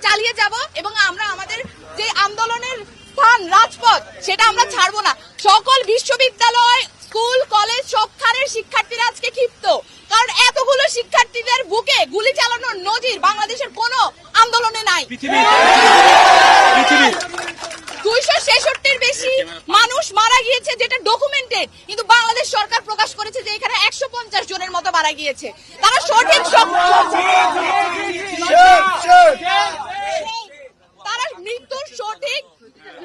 চালিয়ে যাব এবং আমরা আমাদের যে আন্দোলনের স্থান রাজপথ সেটা আমরা ছাড়বো না। সকল বিশ্ববিদ্যালয়, স্কুল, কলেজ সবখানের শিক্ষার্থীরা আজকে ক্ষিপ্ত, কারণ এতগুলো শিক্ষার্থীদের বুকে গুলি চালানোর নজির বাংলাদেশের কোনো আন্দোলনে নাই। 266-র বেশি মানুষ মারা গিয়েছে, যেটা ডকুমেন্টেড, কিন্তু বাংলাদেশ সরকার প্রকাশ করেছে যে এখানে 150 জনের মতো মারা গিয়েছে। তারা সঠিক তারা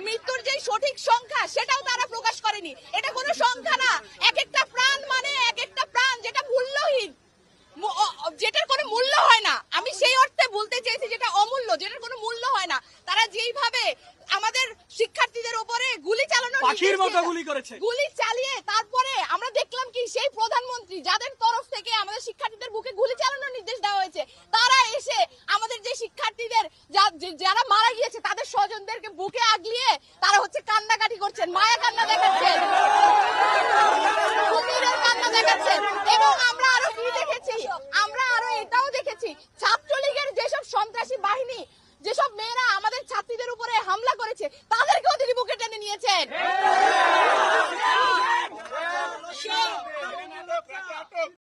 মৃত্যুর যে সঠিক সংখ্যা সেটাও তারা প্রকাশ করেনি। এটা কোনো সংখ্যা না, এক একটা প্রাণ মানে এক একটা প্রাণ, যেটা মূল্যহীন, যেটার কোনো মূল্য হয় না। আমি সেই অর্থে বলতে চেয়েছি যেটা অমূল্য, যেটার কোনো মূল্য হয় না। তারা যেইভাবে আমাদের শিক্ষার্থীদের উপরে গুলি চালানোর গুলি চালিয়ে তারপরে আমরা দেখলাম কি সেই প্রধানমন্ত্রী যাদের তরফ থেকে আমাদের শিক্ষার্থীদের বুকে গুলি চালানোর নির্দেশ দেওয়া হয়েছে, তারা এসে আমাদের যে শিক্ষার্থীদের যারা মারা গিয়েছে তাদের স্বজনদেরকে বুকে আগলিয়ে তারা কান্নাকাটি করছেন, মায়া কান্না দেখাচ্ছেন।